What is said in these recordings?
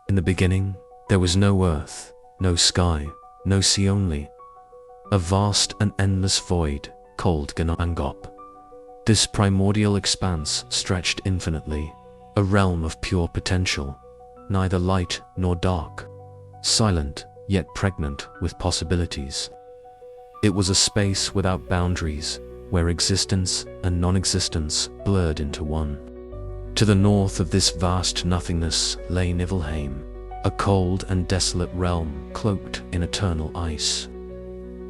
In the beginning, there was no earth, no sky, no sea, only a vast and endless void called Gnangop. This primordial expanse stretched infinitely, a realm of pure potential, neither light nor dark, silent yet pregnant with possibilities. It was a space without boundaries, where existence and non-existence blurred into one. To the north of this vast nothingness lay Niflheim, a cold and desolate realm cloaked in eternal ice.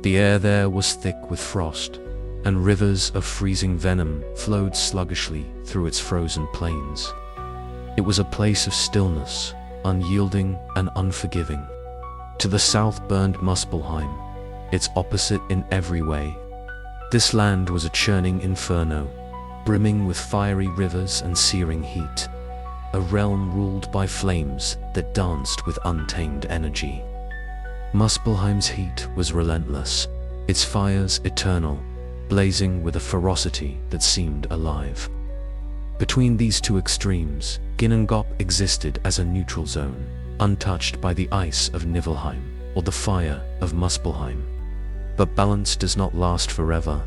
The air there was thick with frost, and rivers of freezing venom flowed sluggishly through its frozen plains. It was a place of stillness, unyielding and unforgiving. To the south burned Muspelheim, its opposite in every way. This land was a churning inferno, brimming with fiery rivers and searing heat, a realm ruled by flames that danced with untamed energy. Muspelheim's heat was relentless, its fires eternal, blazing with a ferocity that seemed alive. Between these two extremes, Gnangop existed as a neutral zone, untouched by the ice of Niflheim or the fire of Muspelheim. But balance does not last forever,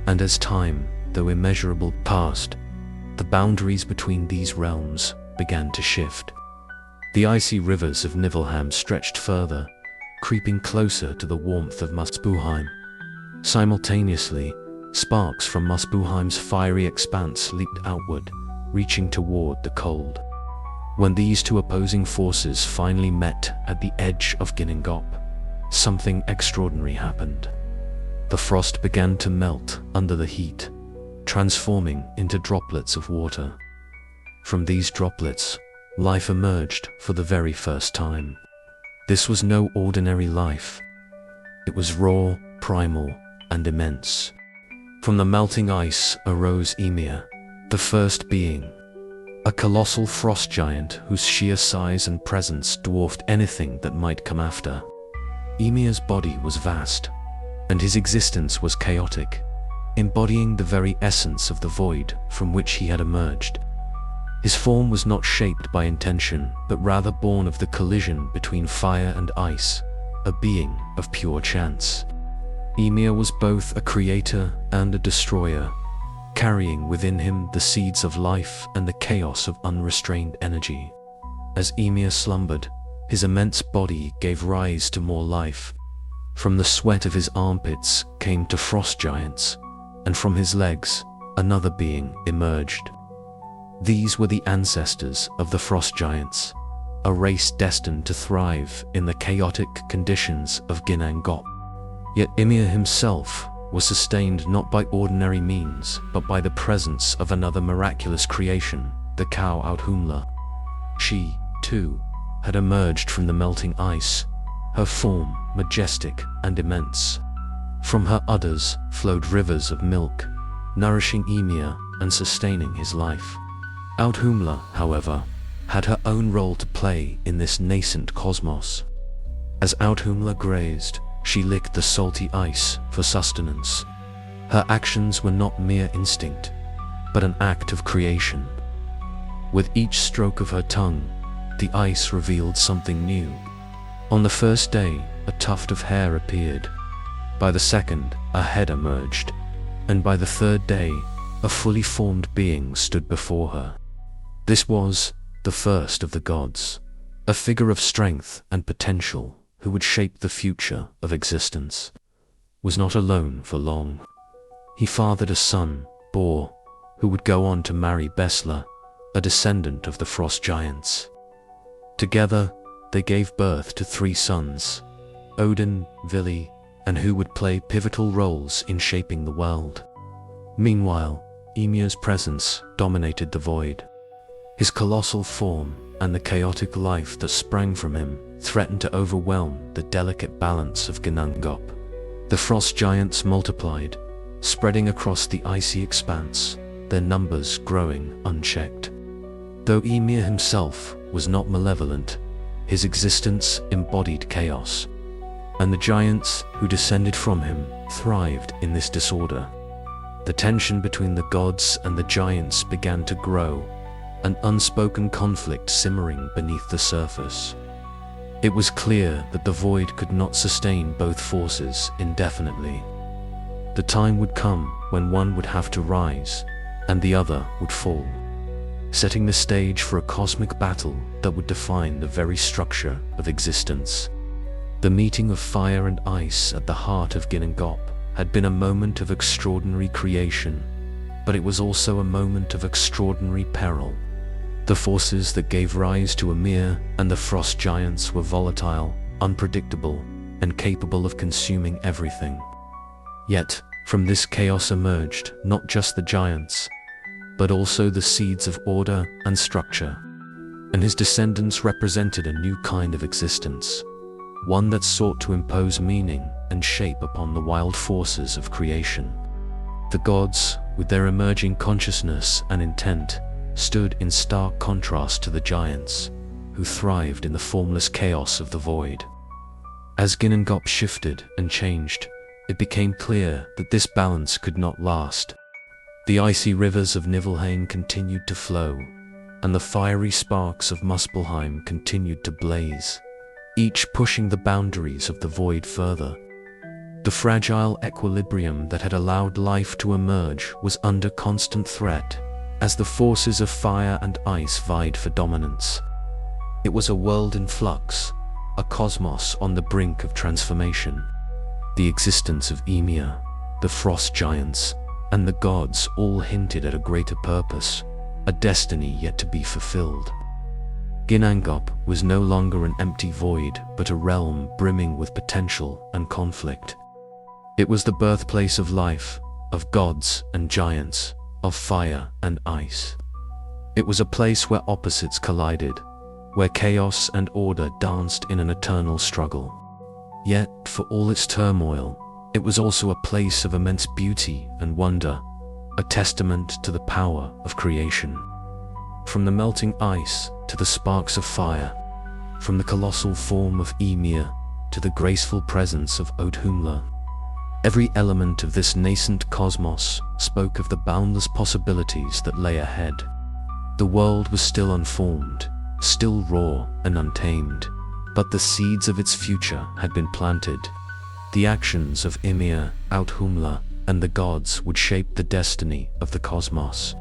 and as time, though immeasurable, passed, the boundaries between these realms began to shift. The icy rivers of Niflheim stretched further, creeping closer to the warmth of Muspelheim. Simultaneously, sparks from Muspelheim's fiery expanse leaped outward, reaching toward the cold. When these two opposing forces finally met at the edge of Gnangop, something extraordinary happened. The frost began to melt under the heat, transforming into droplets of water. From these droplets, life emerged for the very first time. This was no ordinary life. It was raw, primal, and immense. From the melting ice arose Ymir, the first being, a colossal frost giant whose sheer size and presence dwarfed anything that might come after. Ymir's body was vast, and his existence was chaotic, embodying the very essence of the void from which he had emerged. His form was not shaped by intention, but rather born of the collision between fire and ice, a being of pure chance. Ymir was both a creator and a destroyer, carrying within him the seeds of life and the chaos of unrestrained energy. As Ymir slumbered, his immense body gave rise to more life. From the sweat of his armpits came to frost giants, and from his legs, another being emerged. These were the ancestors of the frost giants, a race destined to thrive in the chaotic conditions of Gnangop. Yet Ymir himself was sustained not by ordinary means, but by the presence of another miraculous creation, the cow Audhumla. She, too, had emerged from the melting ice, her form majestic and immense. From her udders flowed rivers of milk, nourishing Ymir and sustaining his life. Audhumla, however, had her own role to play in this nascent cosmos. As Audhumla grazed, she licked the salty ice for sustenance. Her actions were not mere instinct, but an act of creation. With each stroke of her tongue, the ice revealed something new. On the first day, a tuft of hair appeared. By the second, a head emerged. And by the third day, a fully formed being stood before her. This was the first of the gods, a figure of strength and potential who would shape the future of existence. Was not alone for long. He fathered a son, Bor, who would go on to marry Besla, a descendant of the frost giants. Together, they gave birth to 3 sons, Odin, Vili, and who would play pivotal roles in shaping the world. Meanwhile, Ymir's presence dominated the void. His colossal form and the chaotic life that sprang from him threatened to overwhelm the delicate balance of Gnangop. The frost giants multiplied, spreading across the icy expanse, their numbers growing unchecked. Though Ymir himself was not malevolent, his existence embodied chaos, and the giants who descended from him thrived in this disorder. The tension between the gods and the giants began to grow, an unspoken conflict simmering beneath the surface. It was clear that the void could not sustain both forces indefinitely. The time would come when one would have to rise, and the other would fall, setting the stage for a cosmic battle that would define the very structure of existence. The meeting of fire and ice at the heart of Ginnungagap had been a moment of extraordinary creation, but it was also a moment of extraordinary peril. The forces that gave rise to Ymir and the frost giants were volatile, unpredictable, and capable of consuming everything. Yet, from this chaos emerged not just the giants, but also the seeds of order and structure. And his descendants represented a new kind of existence, one that sought to impose meaning and shape upon the wild forces of creation. The gods, with their emerging consciousness and intent, stood in stark contrast to the giants, who thrived in the formless chaos of the void. As Ginnungagap shifted and changed, it became clear that this balance could not last. The icy rivers of Niflheim continued to flow, and the fiery sparks of Muspelheim continued to blaze, each pushing the boundaries of the void further. The fragile equilibrium that had allowed life to emerge was under constant threat, as the forces of fire and ice vied for dominance. It was a world in flux, a cosmos on the brink of transformation. The existence of Ymir, the frost giants, and the gods all hinted at a greater purpose, a destiny yet to be fulfilled. Ginnungagap was no longer an empty void, but a realm brimming with potential and conflict. It was the birthplace of life, of gods and giants, of fire and ice. It was a place where opposites collided, where chaos and order danced in an eternal struggle. Yet, for all its turmoil, it was also a place of immense beauty and wonder, a testament to the power of creation. From the melting ice to the sparks of fire, from the colossal form of Ymir to the graceful presence of Othumla, every element of this nascent cosmos spoke of the boundless possibilities that lay ahead. The world was still unformed, still raw and untamed, but the seeds of its future had been planted. The actions of Ymir, Othumla, and the gods would shape the destiny of the cosmos,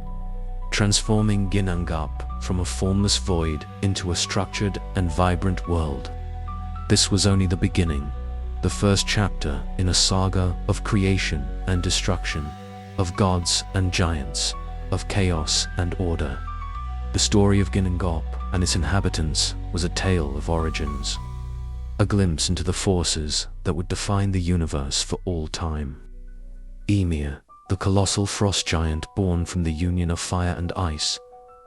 transforming Ginnungagap from a formless void into a structured and vibrant world. This was only the beginning, the first chapter in a saga of creation and destruction, of gods and giants, of chaos and order. The story of Ginnungagap and its inhabitants was a tale of origins, a glimpse into the forces that would define the universe for all time. Ymir, the colossal frost giant born from the union of fire and ice,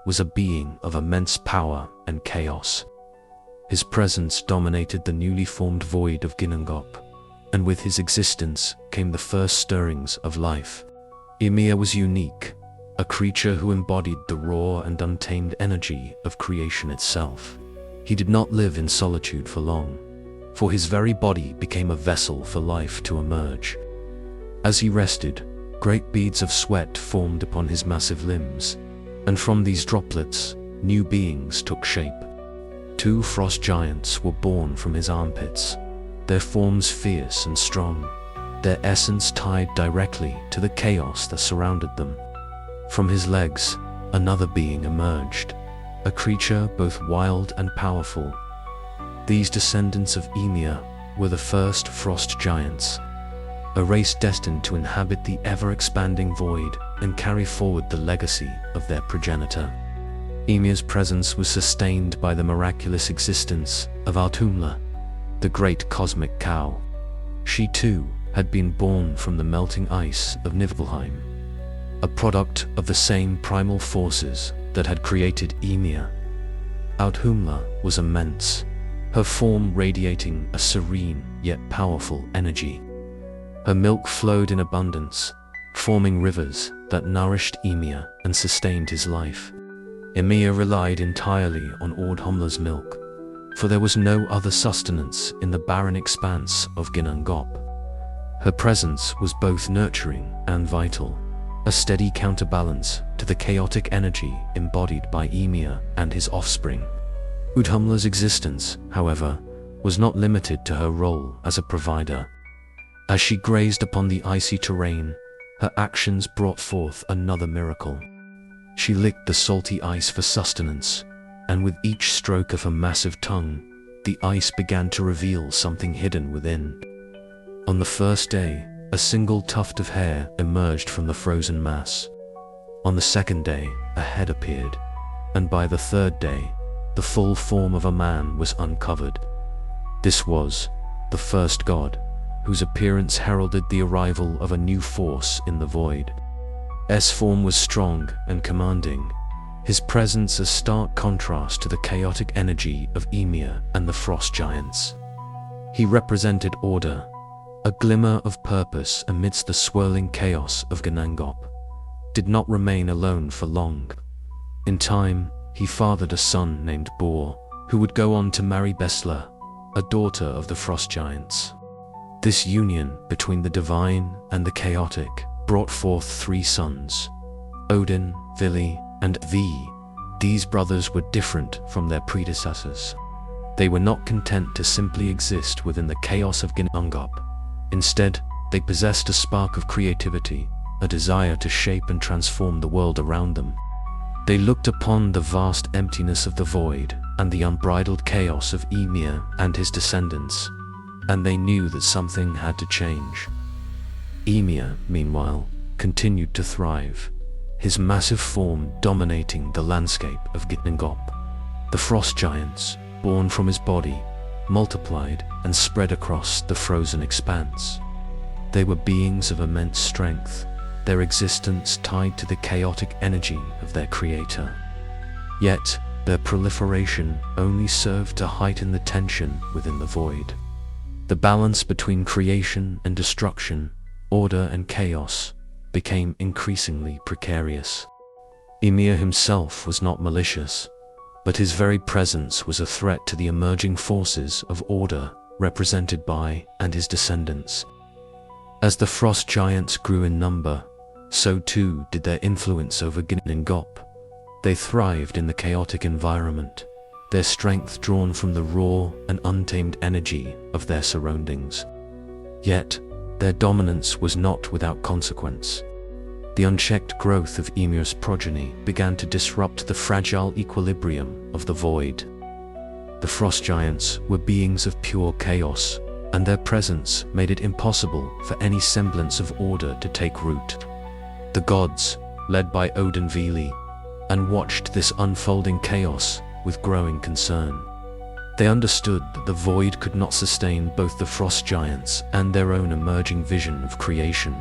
was a being of immense power and chaos. His presence dominated the newly formed void of Ginnungagap, and with his existence came the first stirrings of life. Ymir was unique, a creature who embodied the raw and untamed energy of creation itself. He did not live in solitude for long, for his very body became a vessel for life to emerge. As he rested, great beads of sweat formed upon his massive limbs, and from these droplets, new beings took shape. 2 frost giants were born from his armpits, their forms fierce and strong, their essence tied directly to the chaos that surrounded them. From his legs, another being emerged, a creature both wild and powerful. These descendants of Ymir were the first frost giants, a race destined to inhabit the ever-expanding void and carry forward the legacy of their progenitor. Ymir's presence was sustained by the miraculous existence of Othumla, the great cosmic cow. She too had been born from the melting ice of Niflheim, a product of the same primal forces that had created Ymir. Othumla was immense, her form radiating a serene yet powerful energy. Her milk flowed in abundance, forming rivers that nourished Ymir and sustained his life. Ymir relied entirely on Othumla's milk, for there was no other sustenance in the barren expanse of Ginnungagap. Her presence was both nurturing and vital, a steady counterbalance to the chaotic energy embodied by Ymir and his offspring. Udhumla's existence, however, was not limited to her role as a provider. As she grazed upon the icy terrain, her actions brought forth another miracle. She licked the salty ice for sustenance, and with each stroke of her massive tongue, the ice began to reveal something hidden within. On the first day, a single tuft of hair emerged from the frozen mass. On the second day, a head appeared, and by the third day, the full form of a man was uncovered. This was the first god, whose appearance heralded the arrival of a new force in the void. S form was strong and commanding, his presence a stark contrast to the chaotic energy of Ymir and the frost giants. He represented order, a glimmer of purpose amidst the swirling chaos of Gnangop. Did not remain alone for long. In time, he fathered a son named Bor, who would go on to marry Besla, a daughter of the frost giants. This union between the divine and the chaotic brought forth 3 sons, Odin, Vili, and Vi. These brothers were different from their predecessors. They were not content to simply exist within the chaos of Gnangop. Instead, they possessed a spark of creativity, a desire to shape and transform the world around them. They looked upon the vast emptiness of the void and the unbridled chaos of Ymir and his descendants, and they knew that something had to change. Ymir, meanwhile, continued to thrive, his massive form dominating the landscape of Gnangop. The frost giants, born from his body, multiplied and spread across the frozen expanse. They were beings of immense strength, their existence tied to the chaotic energy of their creator. Yet, their proliferation only served to heighten the tension within the void. The balance between creation and destruction, order and chaos, became increasingly precarious. Ymir himself was not malicious, but his very presence was a threat to the emerging forces of order represented by and his descendants. As the frost giants grew in number, so too did their influence over Gnangop. They thrived in the chaotic environment, their strength drawn from the raw and untamed energy of their surroundings. Yet, their dominance was not without consequence. The unchecked growth of Ymir's progeny began to disrupt the fragile equilibrium of the void. The frost giants were beings of pure chaos, and their presence made it impossible for any semblance of order to take root. The gods, led by Odin Vili, and watched this unfolding chaos with growing concern. They understood that the void could not sustain both the frost giants and their own emerging vision of creation.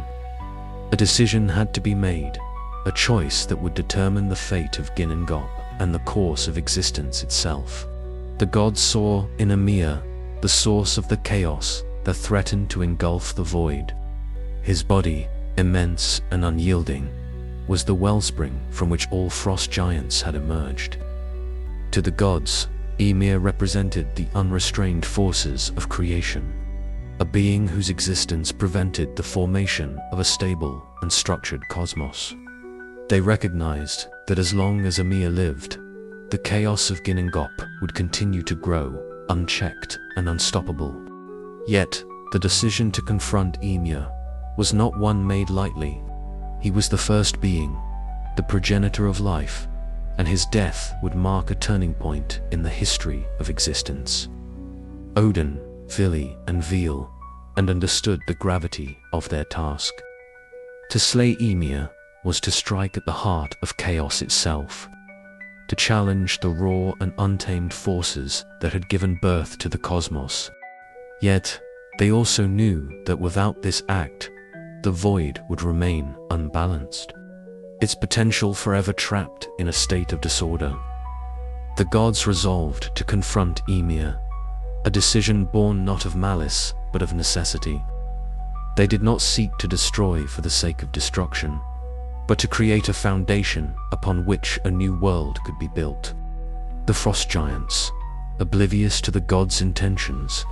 A decision had to be made, a choice that would determine the fate of Gnangop and the course of existence itself. The gods saw in Ymir the source of the chaos that threatened to engulf the void. His body, immense and unyielding, was the wellspring from which all frost giants had emerged. To the gods, Ymir represented the unrestrained forces of creation, a being whose existence prevented the formation of a stable and structured cosmos. They recognized that as long as Ymir lived, the chaos of Gnangop would continue to grow, unchecked and unstoppable. Yet, the decision to confront Ymir was not one made lightly. He was the first being, the progenitor of life, and his death would mark a turning point in the history of existence. Odin, Vili, and Veal, and understood the gravity of their task. To slay Ymir was to strike at the heart of chaos itself, to challenge the raw and untamed forces that had given birth to the cosmos. Yet, they also knew that without this act, the void would remain unbalanced, its potential forever trapped in a state of disorder. The gods resolved to confront Ymir, a decision born not of malice, but of necessity. They did not seek to destroy for the sake of destruction, but to create a foundation upon which a new world could be built. The frost giants, oblivious to the gods' intentions,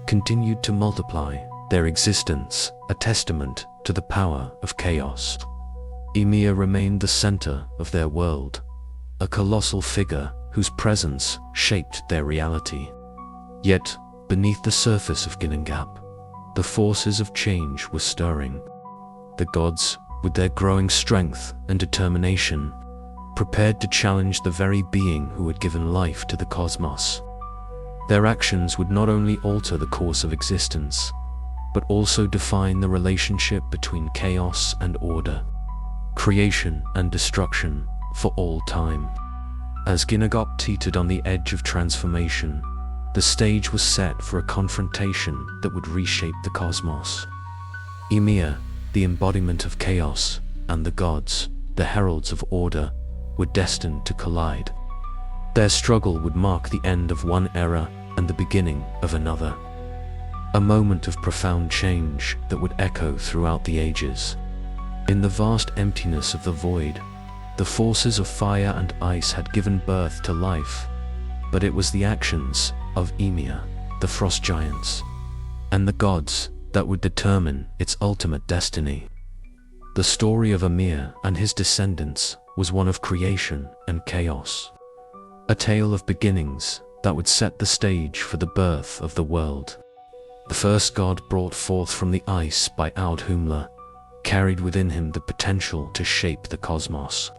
continued to multiply, their existence a testament to the power of chaos. Ymir remained the center of their world, a colossal figure whose presence shaped their reality. Yet, beneath the surface of Ginnungagap, the forces of change were stirring. The gods, with their growing strength and determination, prepared to challenge the very being who had given life to the cosmos. Their actions would not only alter the course of existence, but also define the relationship between chaos and order, creation and destruction for all time. As Ginnungagap teetered on the edge of transformation, the stage was set for a confrontation that would reshape the cosmos. Ymir, the embodiment of chaos, and the gods, the heralds of order, were destined to collide. Their struggle would mark the end of one era and the beginning of another. A moment of profound change that would echo throughout the ages. In the vast emptiness of the void, the forces of fire and ice had given birth to life, but it was the actions of Ymir, the frost giants, and the gods that would determine its ultimate destiny. The story of Ymir and his descendants was one of creation and chaos, a tale of beginnings that would set the stage for the birth of the world. The first god, brought forth from the ice by Audhumla, carried within him the potential to shape the cosmos.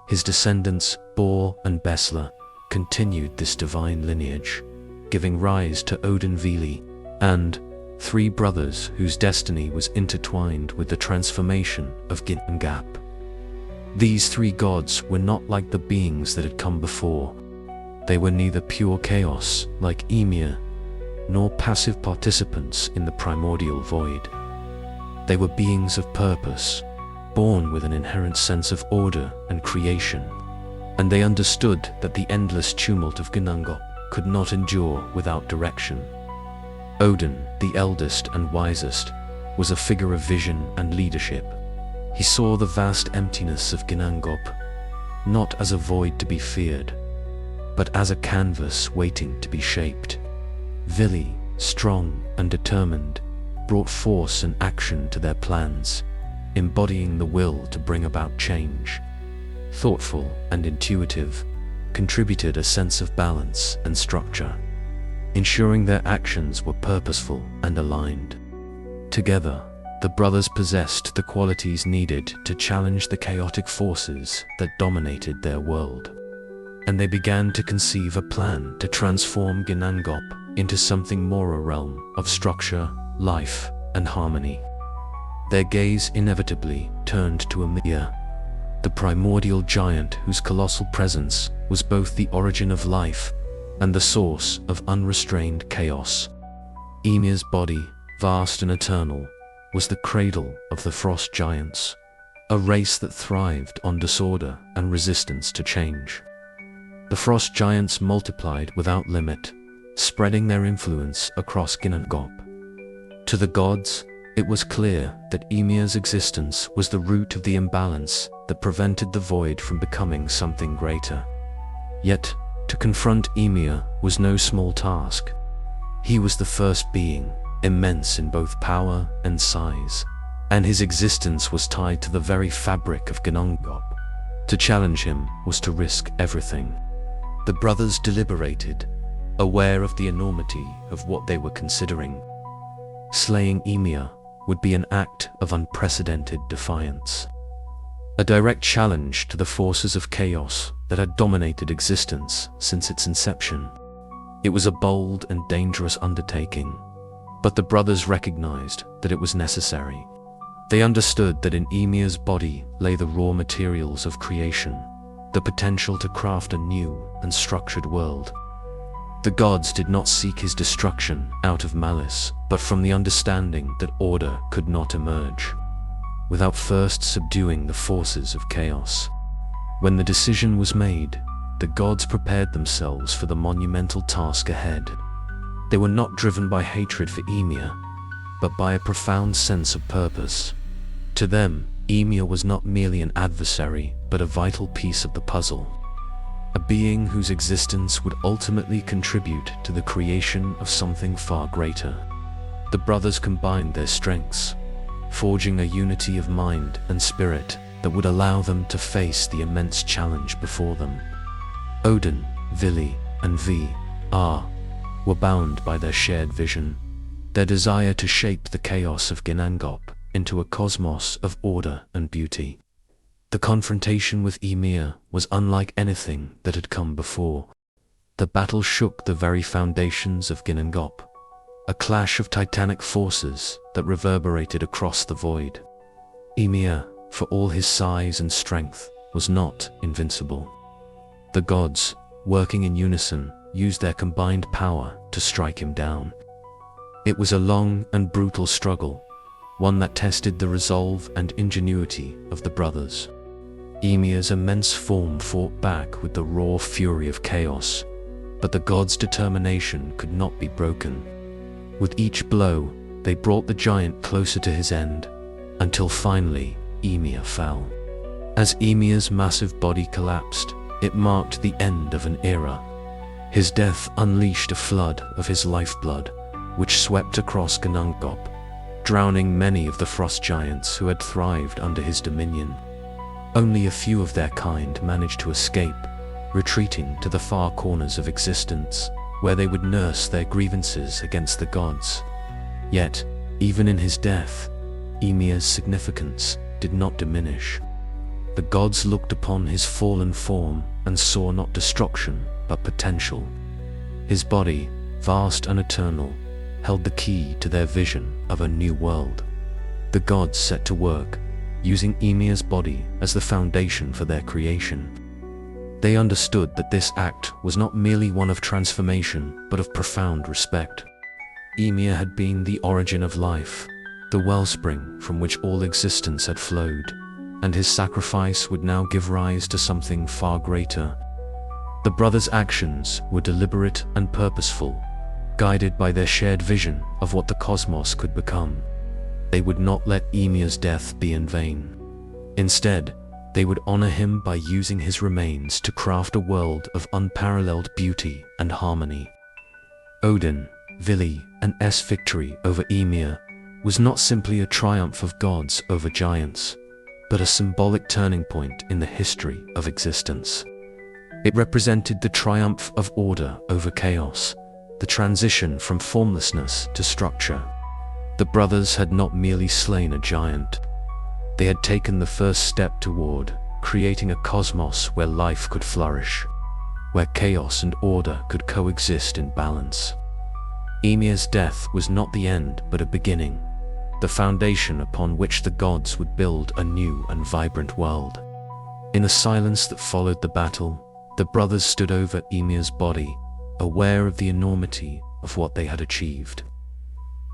His descendants, Bor and Besla, continued this divine lineage, giving rise to Odin Vili and three brothers whose destiny was intertwined with the transformation of Ginnungagap. These three gods were not like the beings that had come before. They were neither pure chaos like Ymir, nor passive participants in the primordial void. They were beings of purpose, born with an inherent sense of order and creation, and they understood that the endless tumult of Ginnungagap could not endure without direction. Odin, the eldest and wisest, was a figure of vision and leadership. He saw the vast emptiness of Ginnungagap, not as a void to be feared, but as a canvas waiting to be shaped. Vili, strong and determined, brought force and action to their plans, embodying the will to bring about change. Thoughtful and intuitive, contributed a sense of balance and structure, ensuring their actions were purposeful and aligned. Together, the brothers possessed the qualities needed to challenge the chaotic forces that dominated their world, and they began to conceive a plan to transform Ginnungagap into something more, a realm of structure, life, and harmony. Their gaze inevitably turned to Ymir, the primordial giant whose colossal presence was both the origin of life and the source of unrestrained chaos. Ymir's body, vast and eternal, was the cradle of the frost giants, a race that thrived on disorder and resistance to change. The frost giants multiplied without limit, spreading their influence across Ginnungagap. To the gods, it was clear that Ymir's existence was the root of the imbalance that prevented the void from becoming something greater. Yet, to confront Ymir was no small task. He was the first being, immense in both power and size, and his existence was tied to the very fabric of Ginnungagap. To challenge him was to risk everything. The brothers deliberated, aware of the enormity of what they were considering. Slaying Ymir would be an act of unprecedented defiance, a direct challenge to the forces of chaos that had dominated existence since its inception. It was a bold and dangerous undertaking, but the brothers recognized that it was necessary. They understood that in Ymir's body lay the raw materials of creation, the potential to craft a new and structured world. The gods did not seek his destruction out of malice, but from the understanding that order could not emerge without first subduing the forces of chaos. When the decision was made, the gods prepared themselves for the monumental task ahead. They were not driven by hatred for Ymir, but by a profound sense of purpose. To them, Ymir was not merely an adversary, but a vital piece of the puzzle, a being whose existence would ultimately contribute to the creation of something far greater. The brothers combined their strengths, forging a unity of mind and spirit that would allow them to face the immense challenge before them. Odin, Vili, and Vr were bound by their shared vision, their desire to shape the chaos of Ginnungagap into a cosmos of order and beauty. The confrontation with Ymir was unlike anything that had come before. The battle shook the very foundations of Ginnungagap, a clash of titanic forces that reverberated across the void. Ymir, for all his size and strength, was not invincible. The gods, working in unison, used their combined power to strike him down. It was a long and brutal struggle, one that tested the resolve and ingenuity of the brothers. Ymir's immense form fought back with the raw fury of chaos, but the gods' determination could not be broken. With each blow, they brought the giant closer to his end, until finally Ymir fell. As Ymir's massive body collapsed, it marked the end of an era. His death unleashed a flood of his lifeblood, which swept across Ginnungagap, drowning many of the frost giants who had thrived under his dominion. Only a few of their kind managed to escape, retreating to the far corners of existence, where they would nurse their grievances against the gods. Yet, even in his death, Ymir's significance did not diminish. The gods looked upon his fallen form and saw not destruction, but potential. His body, vast and eternal, held the key to their vision of a new world. The gods set to work, using Ymir's body as the foundation for their creation. They understood that this act was not merely one of transformation, but of profound respect. Ymir had been the origin of life, the wellspring from which all existence had flowed, and his sacrifice would now give rise to something far greater. The brothers' actions were deliberate and purposeful, guided by their shared vision of what the cosmos could become. They would not let Ymir's death be in vain. Instead, they would honor him by using his remains to craft a world of unparalleled beauty and harmony. Odin, Vili, and S victory over Ymir was not simply a triumph of gods over giants, but a symbolic turning point in the history of existence. It represented the triumph of order over chaos, the transition from formlessness to structure. The brothers had not merely slain a giant. They had taken the first step toward creating a cosmos where life could flourish, where chaos and order could coexist in balance. Ymir's death was not the end, but a beginning, the foundation upon which the gods would build a new and vibrant world. In the silence that followed the battle, the brothers stood over Ymir's body, aware of the enormity of what they had achieved.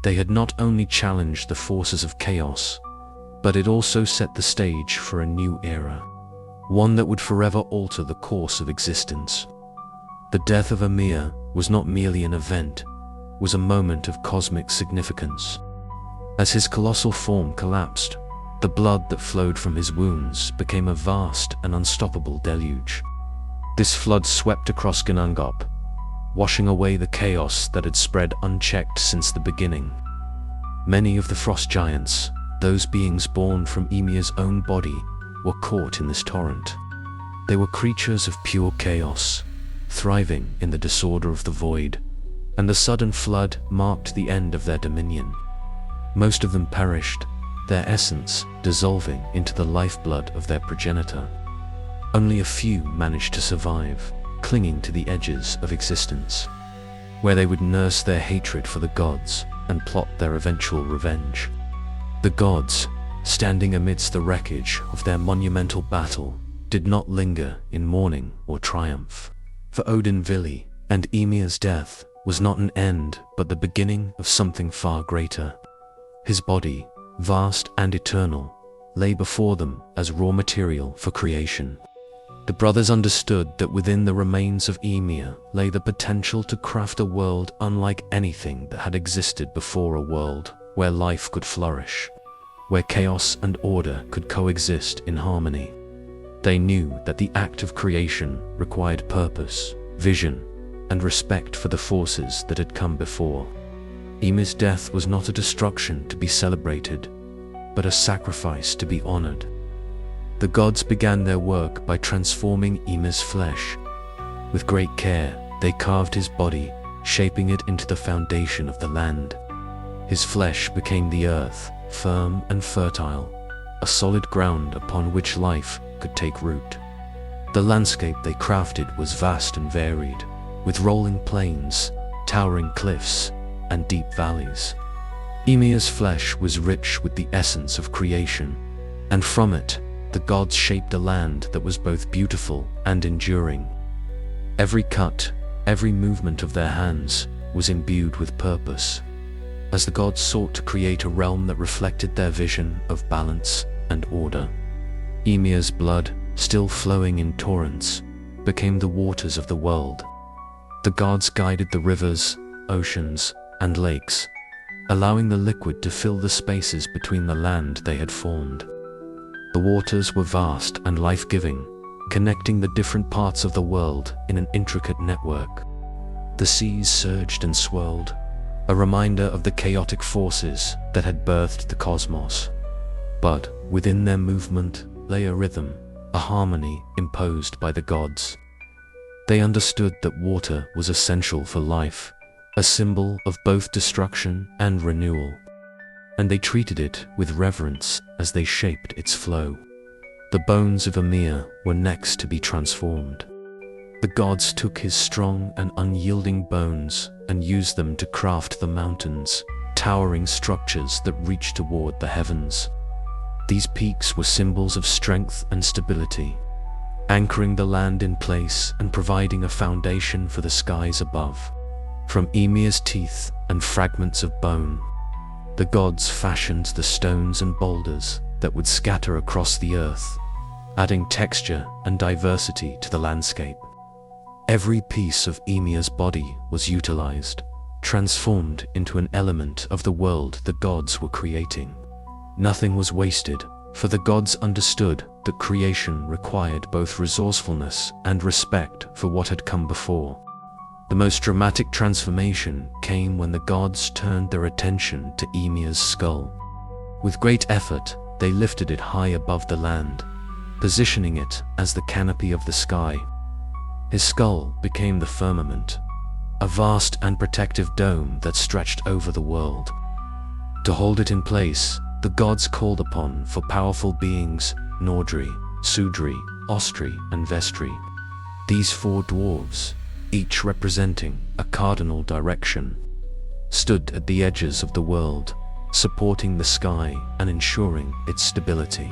They had not only challenged the forces of chaos, but it also set the stage for a new era, one that would forever alter the course of existence. The death of Ymir was not merely an event, it was a moment of cosmic significance. As his colossal form collapsed, the blood that flowed from his wounds became a vast and unstoppable deluge. This flood swept across Ginnungagap, washing away the chaos that had spread unchecked since the beginning. Many of the frost giants, those beings born from Ymir's own body, were caught in this torrent. They were creatures of pure chaos, thriving in the disorder of the void, and the sudden flood marked the end of their dominion. Most of them perished, their essence dissolving into the lifeblood of their progenitor. Only a few managed to survive, clinging to the edges of existence, where they would nurse their hatred for the gods and plot their eventual revenge. The gods, standing amidst the wreckage of their monumental battle, did not linger in mourning or triumph. For Odin, Vili, and Ymir's death was not an end, but the beginning of something far greater. His body, vast and eternal, lay before them as raw material for creation. The brothers understood that within the remains of Ymir lay the potential to craft a world unlike anything that had existed before, a world where life could flourish, where chaos and order could coexist in harmony. They knew that the act of creation required purpose, vision, and respect for the forces that had come before. Ymir's death was not a destruction to be celebrated, but a sacrifice to be honored. The gods began their work by transforming Ymir's flesh. With great care, they carved his body, shaping it into the foundation of the land. His flesh became the earth, firm and fertile, a solid ground upon which life could take root. The landscape they crafted was vast and varied, with rolling plains, towering cliffs, and deep valleys. Ymir's flesh was rich with the essence of creation, and from it, the gods shaped a land that was both beautiful and enduring. Every cut, every movement of their hands was imbued with purpose, as the gods sought to create a realm that reflected their vision of balance and order. Ymir's blood, still flowing in torrents, became the waters of the world. The gods guided the rivers, oceans, and lakes, allowing the liquid to fill the spaces between the land they had formed. The waters were vast and life-giving, connecting the different parts of the world in an intricate network. The seas surged and swirled, a reminder of the chaotic forces that had birthed the cosmos. But within their movement lay a rhythm, a harmony imposed by the gods. They understood that water was essential for life, a symbol of both destruction and renewal, and they treated it with reverence as they shaped its flow. The bones of Ymir were next to be transformed. The gods took his strong and unyielding bones and used them to craft the mountains, towering structures that reached toward the heavens. These peaks were symbols of strength and stability, anchoring the land in place and providing a foundation for the skies above. From Ymir's teeth and fragments of bone, the gods fashioned the stones and boulders that would scatter across the earth, adding texture and diversity to the landscape. Every piece of Ymir's body was utilized, transformed into an element of the world the gods were creating. Nothing was wasted, for the gods understood that creation required both resourcefulness and respect for what had come before. The most dramatic transformation came when the gods turned their attention to Ymir's skull. With great effort, they lifted it high above the land, positioning it as the canopy of the sky. His skull became the firmament, a vast and protective dome that stretched over the world. To hold it in place, the gods called upon for powerful beings, Nordri, Sudri, Ostri, and Vestri. These four dwarves, each representing a cardinal direction, stood at the edges of the world, supporting the sky and ensuring its stability.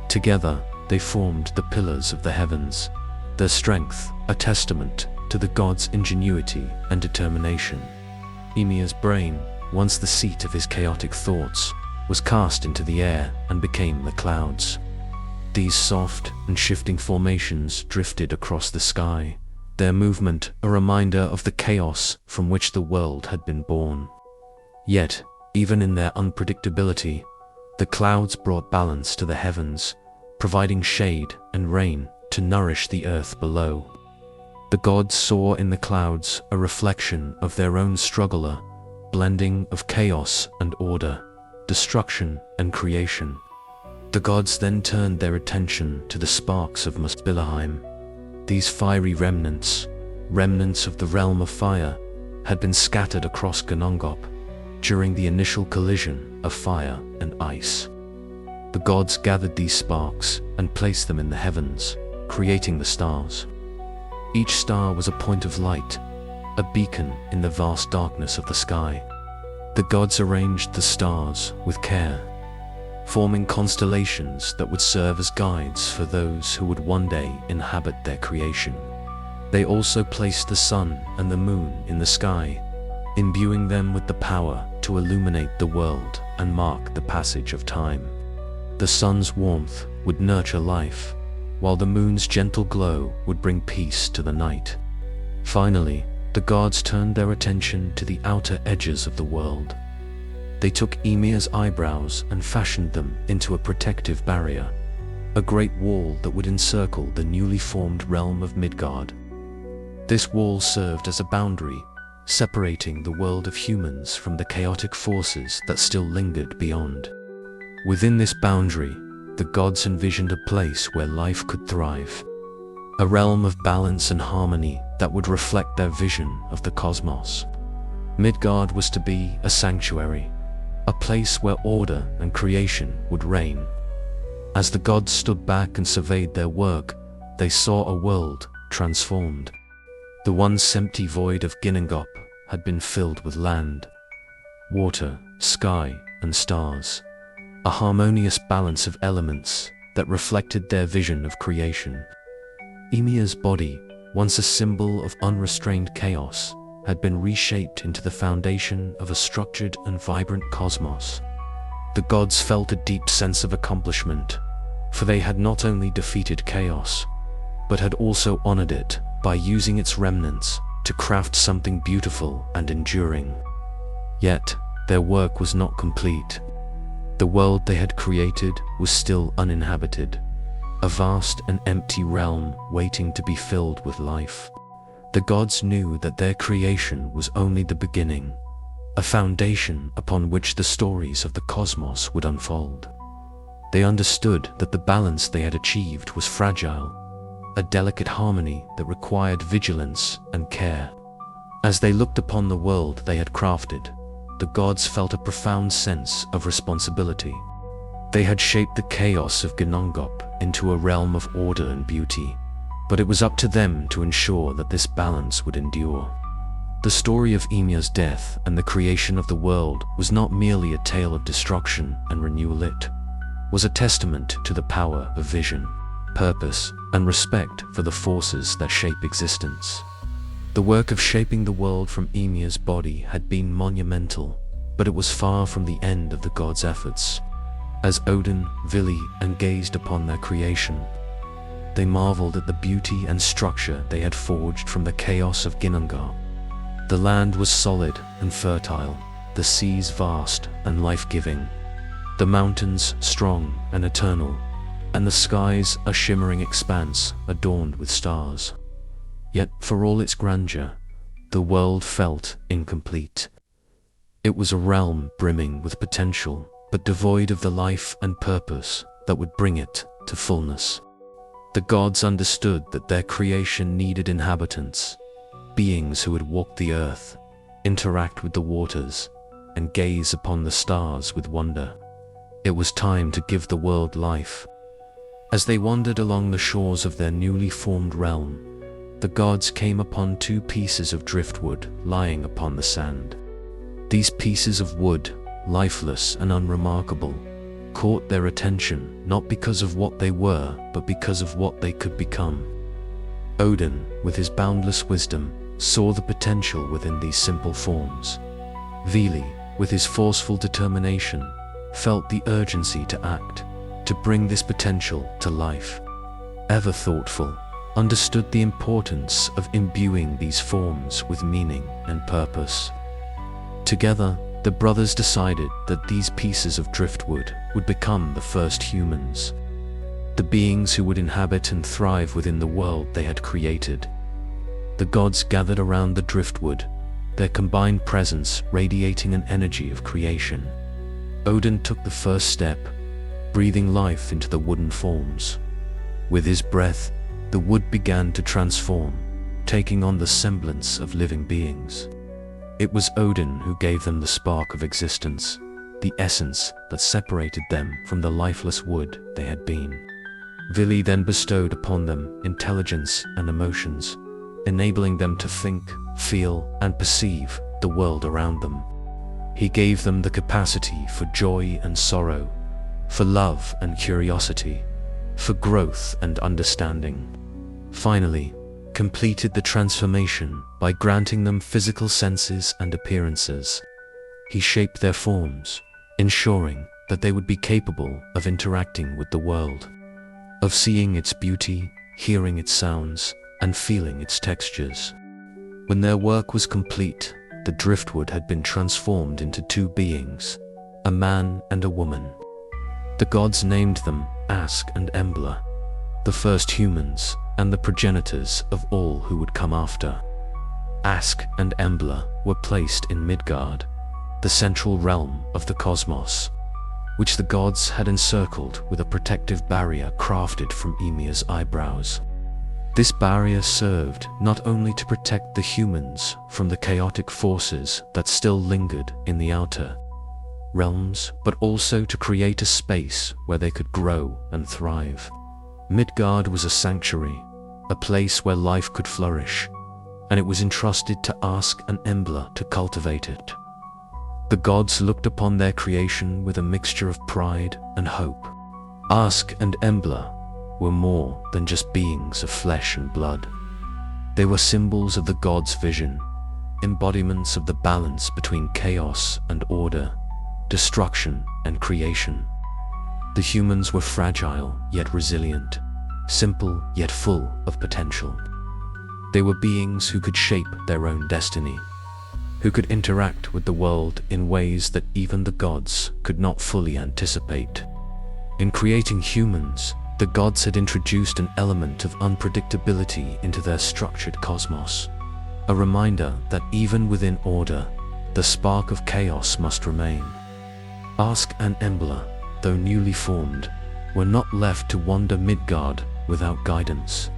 Together, they formed the pillars of the heavens, their strength a testament to the gods' ingenuity and determination. Ymir's brain, once the seat of his chaotic thoughts, was cast into the air and became the clouds. These soft and shifting formations drifted across the sky, their movement a reminder of the chaos from which the world had been born. Yet, even in their unpredictability, the clouds brought balance to the heavens, providing shade and rain to nourish the earth below. The gods saw in the clouds a reflection of their own struggle, a blending of chaos and order, destruction and creation. The gods then turned their attention to the sparks of Muspelheim. These fiery remnants of the realm of fire, had been scattered across Gnongop during the initial collision of fire and ice. The gods gathered these sparks and placed them in the heavens, creating the stars. Each star was a point of light, a beacon in the vast darkness of the sky. The gods arranged the stars with care, forming constellations that would serve as guides for those who would one day inhabit their creation. They also placed the sun and the moon in the sky, imbuing them with the power to illuminate the world and mark the passage of time. The sun's warmth would nurture life, while the moon's gentle glow would bring peace to the night. Finally, the gods turned their attention to the outer edges of the world. They took Ymir's eyebrows and fashioned them into a protective barrier, a great wall that would encircle the newly formed realm of Midgard. This wall served as a boundary, separating the world of humans from the chaotic forces that still lingered beyond. Within this boundary, the gods envisioned a place where life could thrive. A realm of balance and harmony that would reflect their vision of the cosmos. Midgard was to be a sanctuary, a place where order and creation would reign. As the gods stood back and surveyed their work, they saw a world transformed. The once empty void of Ginnungagap had been filled with land, water, sky, and stars. A harmonious balance of elements that reflected their vision of creation. Ymir's body, once a symbol of unrestrained chaos, had been reshaped into the foundation of a structured and vibrant cosmos. The gods felt a deep sense of accomplishment, for they had not only defeated chaos, but had also honored it by using its remnants to craft something beautiful and enduring. Yet, their work was not complete. The world they had created was still uninhabited, a vast and empty realm waiting to be filled with life. The gods knew that their creation was only the beginning, a foundation upon which the stories of the cosmos would unfold. They understood that the balance they had achieved was fragile, a delicate harmony that required vigilance and care. As they looked upon the world they had crafted, the gods felt a profound sense of responsibility. They had shaped the chaos of Ginnungagap into a realm of order and beauty, but it was up to them to ensure that this balance would endure. The story of Ymir's death and the creation of the world was not merely a tale of destruction and renewal, it was a testament to the power of vision, purpose, and respect for the forces that shape existence. The work of shaping the world from Ymir's body had been monumental, but it was far from the end of the gods' efforts. As Odin, Vili, and gazed upon their creation, they marveled at the beauty and structure they had forged from the chaos of Ginnungagap. The land was solid and fertile, the seas vast and life-giving, the mountains strong and eternal, and the skies a shimmering expanse adorned with stars. Yet, for all its grandeur, the world felt incomplete. It was a realm brimming with potential, but devoid of the life and purpose that would bring it to fullness. The gods understood that their creation needed inhabitants, beings who would walk the earth, interact with the waters, and gaze upon the stars with wonder. It was time to give the world life. As they wandered along the shores of their newly formed realm, the gods came upon 2 pieces of driftwood lying upon the sand. These pieces of wood, lifeless and unremarkable, caught their attention not because of what they were, but because of what they could become. Odin, with his boundless wisdom, saw the potential within these simple forms. Vili, with his forceful determination, felt the urgency to act, to bring this potential to life. Ever thoughtful, understood the importance of imbuing these forms with meaning and purpose. Together, the brothers decided that these pieces of driftwood would become the first humans, the beings who would inhabit and thrive within the world they had created. The gods gathered around the driftwood, their combined presence radiating an energy of creation. Odin took the first step, breathing life into the wooden forms. With his breath, the wood began to transform, taking on the semblance of living beings. It was Odin who gave them the spark of existence, the essence that separated them from the lifeless wood they had been. Vili then bestowed upon them intelligence and emotions, enabling them to think, feel, and perceive the world around them. He gave them the capacity for joy and sorrow, for love and curiosity, for growth and understanding. Finally, completed the transformation by granting them physical senses and appearances. He shaped their forms, ensuring that they would be capable of interacting with the world, of seeing its beauty, hearing its sounds, and feeling its textures. When their work was complete, the driftwood had been transformed into 2 beings, a man and a woman. The gods named them Ask and Embla, the first humans and the progenitors of all who would come after. Ask and Embla were placed in Midgard, the central realm of the cosmos. which the gods had encircled with a protective barrier crafted from Ymir's eyebrows. This barrier served not only to protect the humans from the chaotic forces that still lingered in the outer realms, but also to create a space where they could grow and thrive. Midgard was a sanctuary, a place where life could flourish, and it was entrusted to Ask and Embla to cultivate it. The gods looked upon their creation with a mixture of pride and hope. Ask and Embla were more than just beings of flesh and blood. They were symbols of the gods' vision, embodiments of the balance between chaos and order, destruction and creation. The humans were fragile yet resilient, simple yet full of potential. They were beings who could shape their own destiny, who could interact with the world in ways that even the gods could not fully anticipate. In creating humans, the gods had introduced an element of unpredictability into their structured cosmos, a reminder that even within order, the spark of chaos must remain. Ask and Embla, though newly formed, were not left to wander Midgard without guidance.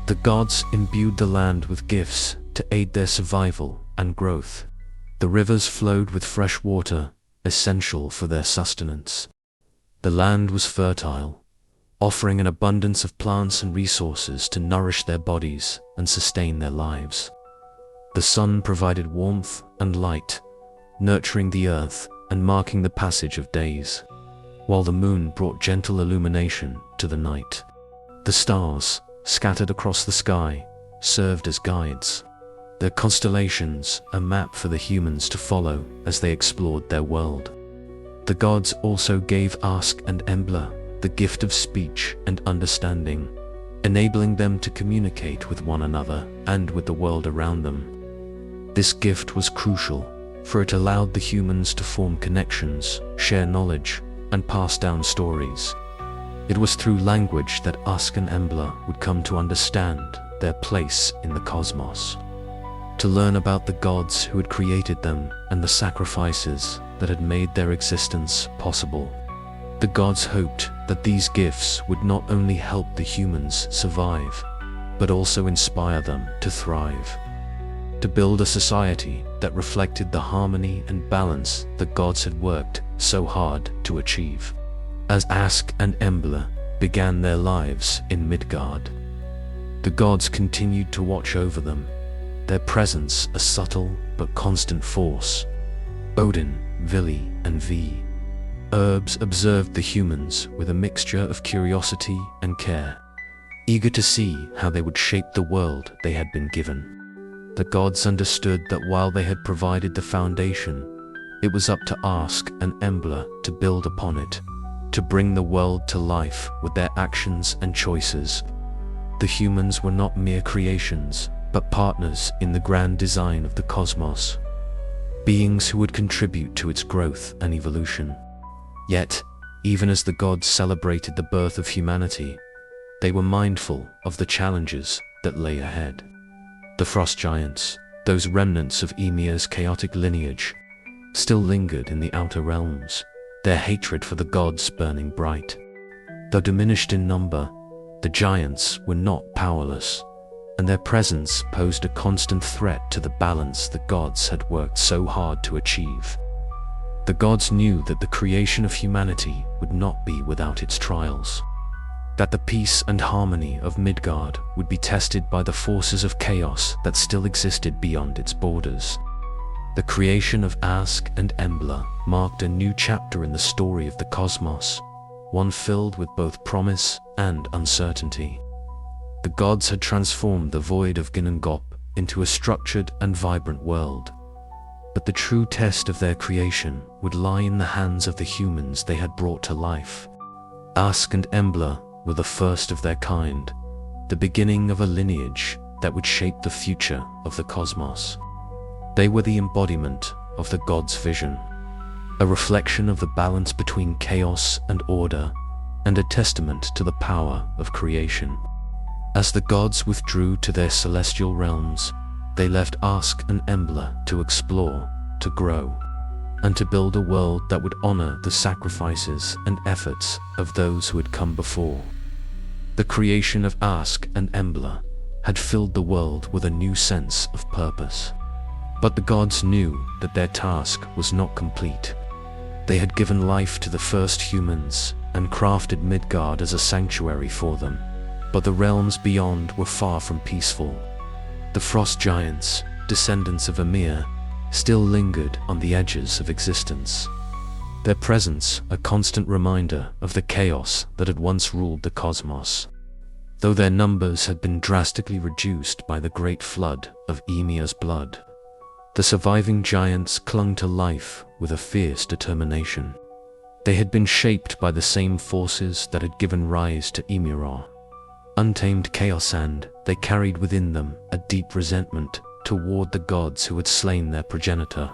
The gods imbued the land with gifts to aid their survival and growth. The rivers flowed with fresh water, essential for their sustenance. The land was fertile, offering an abundance of plants and resources to nourish their bodies and sustain their lives. The sun provided warmth and light, nurturing the earth and marking the passage of days, while the moon brought gentle illumination to the night. The stars, scattered across the sky, served as guides, their constellations a map for the humans to follow as they explored their world. The gods also gave Ask and Embla the gift of speech and understanding, enabling them to communicate with one another and with the world around them. This gift was crucial, for it allowed the humans to form connections, share knowledge, and pass down stories. It was through language that Ask and Embla would come to understand their place in the cosmos, to learn about the gods who had created them and the sacrifices that had made their existence possible. The gods hoped that these gifts would not only help the humans survive, but also inspire them to thrive, to build a society that reflected the harmony and balance the gods had worked so hard to achieve. As Ask and Embla began their lives in Midgard, the gods continued to watch over them, their presence a subtle but constant force. Odin, Vili, and V. Herbs observed the humans with a mixture of curiosity and care, eager to see how they would shape the world they had been given. The gods understood that while they had provided the foundation, it was up to Ask and Embla to build upon it, to bring the world to life with their actions and choices. The humans were not mere creations, but partners in the grand design of the cosmos, beings who would contribute to its growth and evolution. Yet, even as the gods celebrated the birth of humanity, they were mindful of the challenges that lay ahead. The frost giants, those remnants of Ymir's chaotic lineage, still lingered in the outer realms, their hatred for the gods burning bright. Though diminished in number, the giants were not powerless, and their presence posed a constant threat to the balance the gods had worked so hard to achieve. The gods knew that the creation of humanity would not be without its trials, that the peace and harmony of Midgard would be tested by the forces of chaos that still existed beyond its borders. The creation of Ask and Embla marked a new chapter in the story of the cosmos, one filled with both promise and uncertainty. The gods had transformed the void of Ginnungagap into a structured and vibrant world. But the true test of their creation would lie in the hands of the humans they had brought to life. Ask and Embla were the first of their kind, the beginning of a lineage that would shape the future of the cosmos. They were the embodiment of the gods' vision, a reflection of the balance between chaos and order, and a testament to the power of creation. As the gods withdrew to their celestial realms, they left Ask and Embla to explore, to grow, and to build a world that would honor the sacrifices and efforts of those who had come before. The creation of Ask and Embla had filled the world with a new sense of purpose. But the gods knew that their task was not complete. They had given life to the first humans and crafted Midgard as a sanctuary for them. But the realms beyond were far from peaceful. The frost giants, descendants of Ymir, still lingered on the edges of existence. Their presence a constant reminder of the chaos that had once ruled the cosmos. Though their numbers had been drastically reduced by the great flood of Ymir's blood, the surviving giants clung to life with a fierce determination. They had been shaped by the same forces that had given rise to Ymir. Untamed chaos, and they carried within them a deep resentment toward the gods who had slain their progenitor.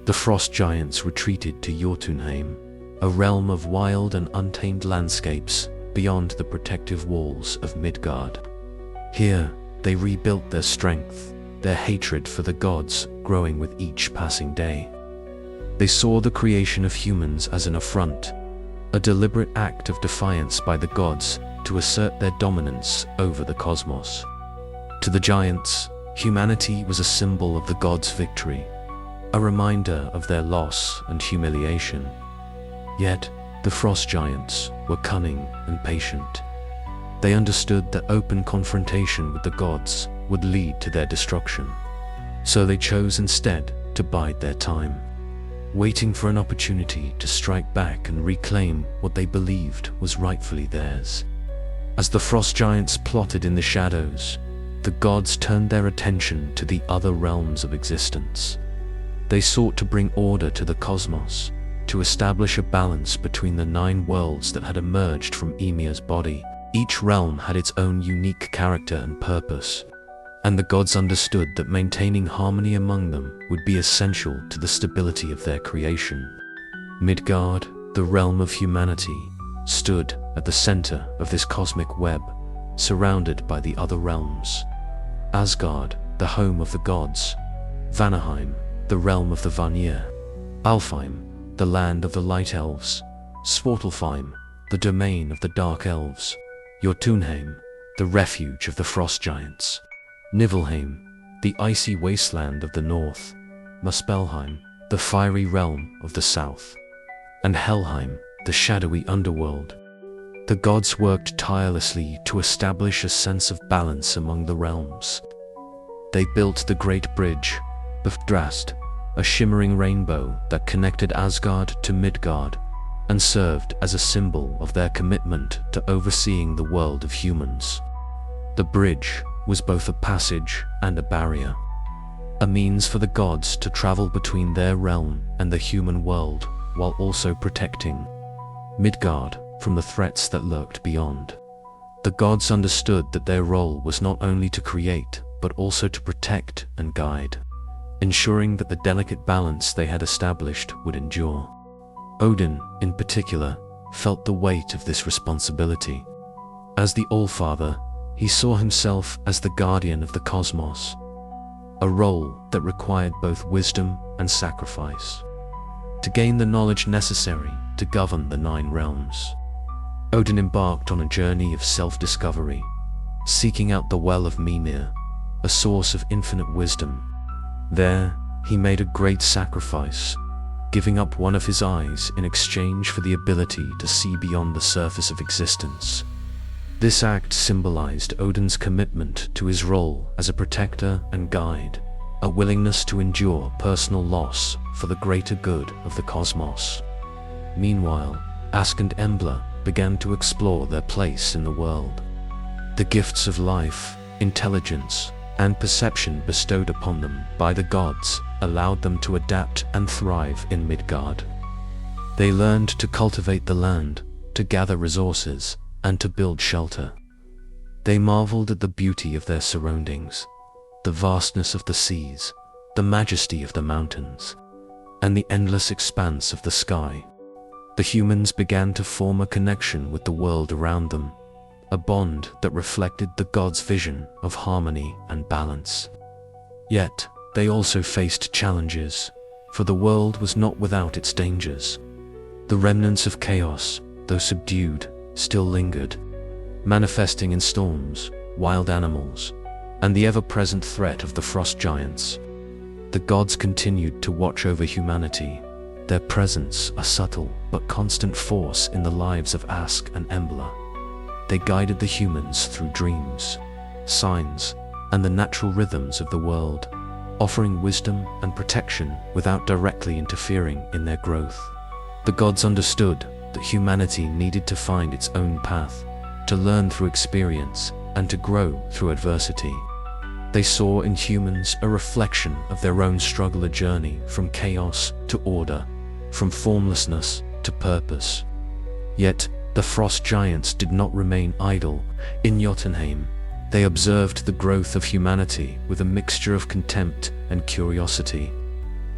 The frost giants retreated to Jotunheim, a realm of wild and untamed landscapes beyond the protective walls of Midgard. Here, they rebuilt their strength, their hatred for the gods growing with each passing day. They saw the creation of humans as an affront, a deliberate act of defiance by the gods to assert their dominance over the cosmos. To the giants, humanity was a symbol of the gods' victory, a reminder of their loss and humiliation. Yet, the frost giants were cunning and patient. They understood that open confrontation with the gods would lead to their destruction. So they chose instead to bide their time, waiting for an opportunity to strike back and reclaim what they believed was rightfully theirs. As the frost giants plotted in the shadows, the gods turned their attention to the other realms of existence. They sought to bring order to the cosmos, to establish a balance between the 9 worlds that had emerged from Ymir's body. Each realm had its own unique character and purpose, and the gods understood that maintaining harmony among them would be essential to the stability of their creation. Midgard, the realm of humanity, stood at the center of this cosmic web, surrounded by the other realms. Asgard, the home of the gods; Vanaheim, the realm of the Vanir; Alfheim, the land of the light elves; Svartalfheim, the domain of the dark elves; Jotunheim, the refuge of the frost giants; Niflheim, the icy wasteland of the north; Muspelheim, the fiery realm of the south; and Helheim, the shadowy underworld. The gods worked tirelessly to establish a sense of balance among the realms. They built the Great Bridge, Bifrost, a shimmering rainbow that connected Asgard to Midgard, and served as a symbol of their commitment to overseeing the world of humans. The bridge was both a passage and a barrier, a means for the gods to travel between their realm and the human world, while also protecting Midgard from the threats that lurked beyond. The gods understood that their role was not only to create, but also to protect and guide, ensuring that the delicate balance they had established would endure. Odin, in particular, felt the weight of this responsibility. As the Allfather, he saw himself as the guardian of the cosmos, a role that required both wisdom and sacrifice. To gain the knowledge necessary to govern the 9 realms, Odin embarked on a journey of self-discovery, seeking out the Well of Mimir, a source of infinite wisdom. There, he made a great sacrifice, giving up one of his eyes in exchange for the ability to see beyond the surface of existence. This act symbolized Odin's commitment to his role as a protector and guide, a willingness to endure personal loss for the greater good of the cosmos. Meanwhile, Ask and Embla began to explore their place in the world. The gifts of life, intelligence, and perception bestowed upon them by the gods allowed them to adapt and thrive in Midgard. They learned to cultivate the land, to gather resources, and to build shelter. They marveled at the beauty of their surroundings, the vastness of the seas, the majesty of the mountains, and the endless expanse of the sky. The humans began to form a connection with the world around them, a bond that reflected the gods' vision of harmony and balance. Yet, they also faced challenges. for the world was not without its dangers. The remnants of chaos, though subdued, still lingered, manifesting in storms, wild animals, and the ever-present threat of the frost giants. The gods continued to watch over humanity, their presence a subtle but constant force in the lives of Ask and Embla. They guided the humans through dreams, signs, and the natural rhythms of the world, offering wisdom and protection without directly interfering in their growth. The gods understood that humanity needed to find its own path, to learn through experience, and to grow through adversity. They saw in humans a reflection of their own struggle, a journey from chaos to order, from formlessness to purpose. Yet, the frost giants did not remain idle. In Jotunheim, they observed the growth of humanity with a mixture of contempt and curiosity.